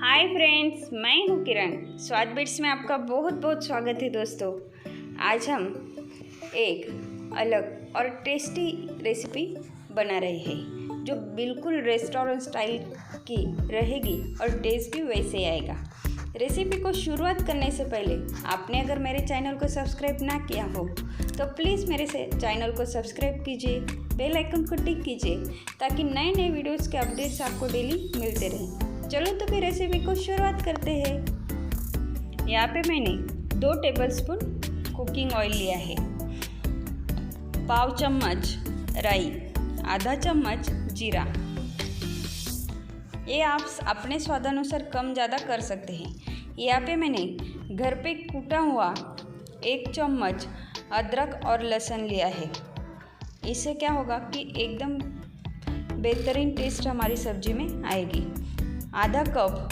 Hi friends, मैं हूँ किरण। स्वाद बिट्स में आपका बहुत बहुत स्वागत है दोस्तों। आज हम एक अलग और टेस्टी रेसिपी बना रहे हैं जो बिल्कुल रेस्टोरेंट स्टाइल की रहेगी और टेस्ट भी वैसे ही आएगा। रेसिपी को शुरुआत करने से पहले आपने अगर मेरे चैनल को सब्सक्राइब ना किया हो तो प्लीज़ मेरे से चैनल को सब्सक्राइब कीजिए, बेल आइकन को टिक कीजिए ताकि नए नए वीडियोस के अपडेट्स आपको डेली मिलते रहें। चलो तो फिर रेसिपी को शुरुआत करते हैं। यहाँ पे मैंने 2 टेबलस्पून कुकिंग ऑयल लिया है, पाव चम्मच राई, आधा चम्मच जीरा। ये आप अपने स्वादानुसार कम ज़्यादा कर सकते हैं। यहाँ पे मैंने घर पे कूटा हुआ 1 चम्मच अदरक और लहसुन लिया है। इससे क्या होगा कि एकदम बेहतरीन टेस्ट हमारी सब्जी में आएगी। आधा कप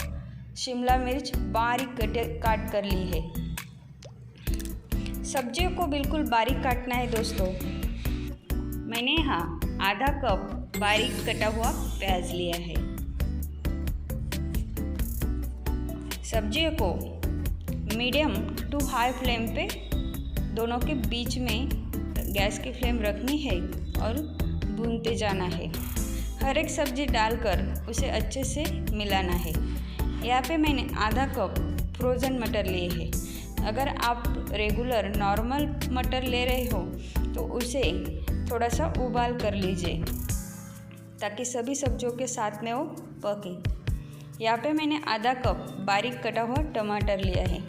शिमला मिर्च बारीक काट कर ली है। सब्जियों को बिल्कुल बारीक काटना है दोस्तों। मैंने यहाँ आधा कप बारीक कटा हुआ प्याज लिया है। सब्जियों को मीडियम टू हाई फ्लेम पे दोनों के बीच में गैस की फ्लेम रखनी है और भूनते जाना है। हर एक सब्जी डालकर उसे अच्छे से मिलाना है। यहाँ पे मैंने आधा कप फ्रोज़न मटर लिए हैं। अगर आप रेगुलर नॉर्मल मटर ले रहे हो तो उसे थोड़ा सा उबाल कर लीजिए ताकि सभी सब्जियों के साथ में वो पके। यहाँ पे मैंने आधा कप बारीक कटा हुआ टमाटर लिया है।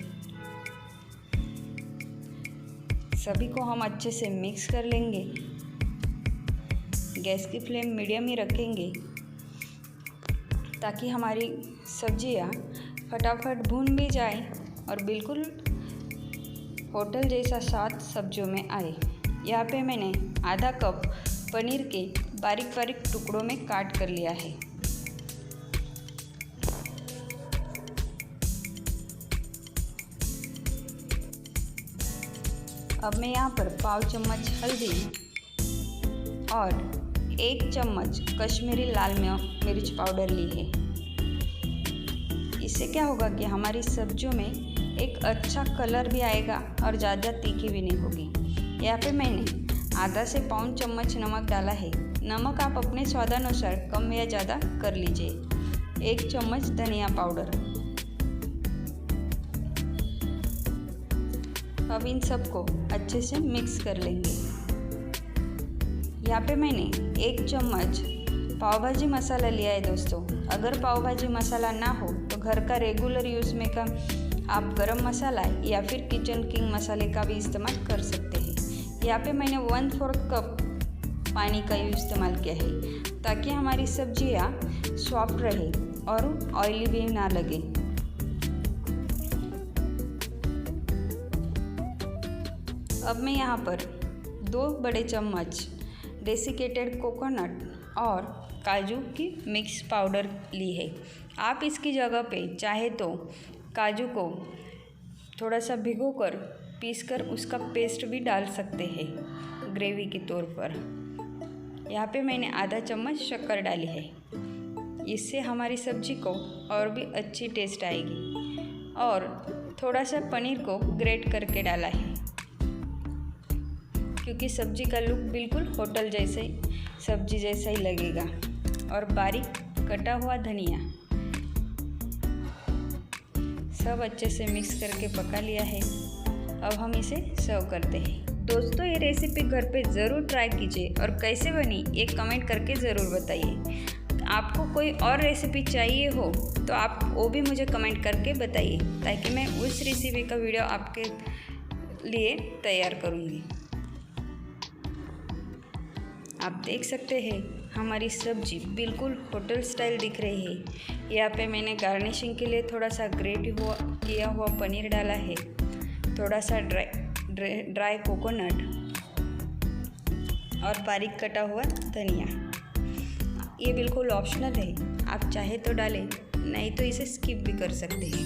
सभी को हम अच्छे से मिक्स कर लेंगे। गैस की फ्लेम मीडियम ही रखेंगे ताकि हमारी सब्जियां फटाफट भून भी जाए और बिल्कुल होटल जैसा स्वाद सब्जियों में आए। यहाँ पे मैंने आधा कप पनीर के बारीक बारीक टुकड़ों में काट कर लिया है। अब मैं यहाँ पर पाव चम्मच हल्दी और 1 चम्मच कश्मीरी लाल मिर्च पाउडर ली है। इससे क्या होगा कि हमारी सब्जियों में एक अच्छा कलर भी आएगा और ज़्यादा तीखी भी नहीं होगी। यहाँ पे मैंने आधा से पौन चम्मच नमक डाला है। नमक आप अपने स्वादानुसार कम या ज़्यादा कर लीजिए। 1 चम्मच धनिया पाउडर। अब इन सबको अच्छे से मिक्स कर लेंगे। यहाँ पे मैंने 1 चम्मच पाव भाजी मसाला लिया है दोस्तों। अगर पाव भाजी मसाला ना हो तो घर का रेगुलर यूज़ में का आप गरम मसाला या फिर किचन किंग मसाले का भी इस्तेमाल कर सकते हैं। यहाँ पे मैंने 1/4 कप पानी का इस्तेमाल किया है ताकि हमारी सब्जियाँ सॉफ्ट रहे और ऑयली भी ना लगे। अब मैं यहाँ पर 2 बड़े चम्मच डेसिकेटेड कोकोनट और काजू की मिक्स पाउडर ली है। आप इसकी जगह पे चाहे तो काजू को थोड़ा सा भिगोकर पीसकर उसका पेस्ट भी डाल सकते हैं ग्रेवी के तौर पर। यहाँ पे मैंने आधा चम्मच शक्कर डाली है। इससे हमारी सब्जी को और भी अच्छी टेस्ट आएगी। और थोड़ा सा पनीर को ग्रेट करके डाला है क्योंकि सब्जी का लुक बिल्कुल होटल जैसे सब्जी जैसा ही लगेगा। और बारीक कटा हुआ धनिया सब अच्छे से मिक्स करके पका लिया है। अब हम इसे सर्व करते हैं। दोस्तों, ये रेसिपी घर पे ज़रूर ट्राई कीजिए और कैसे बनी एक कमेंट करके ज़रूर बताइए। आपको कोई और रेसिपी चाहिए हो तो आप वो भी मुझे कमेंट करके बताइए ताकि मैं उस रेसिपी का वीडियो आपके लिए तैयार करूँगी। आप देख सकते हैं हमारी सब्जी बिल्कुल होटल स्टाइल दिख रही है। यहाँ पे मैंने गार्निशिंग के लिए थोड़ा सा किया हुआ पनीर डाला है, थोड़ा सा ड्राई कोकोनट और बारीक कटा हुआ धनिया। ये बिल्कुल ऑप्शनल है, आप चाहे तो डालें, नहीं तो इसे स्किप भी कर सकते हैं।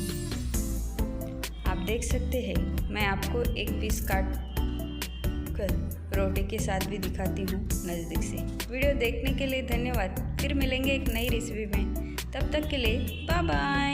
आप देख सकते हैं मैं आपको एक पीस काट कर रोटी के साथ भी दिखाती हूँ नज़दीक से। वीडियो देखने के लिए धन्यवाद। फिर मिलेंगे एक नई रेसिपी में। तब तक के लिए बाय बाय।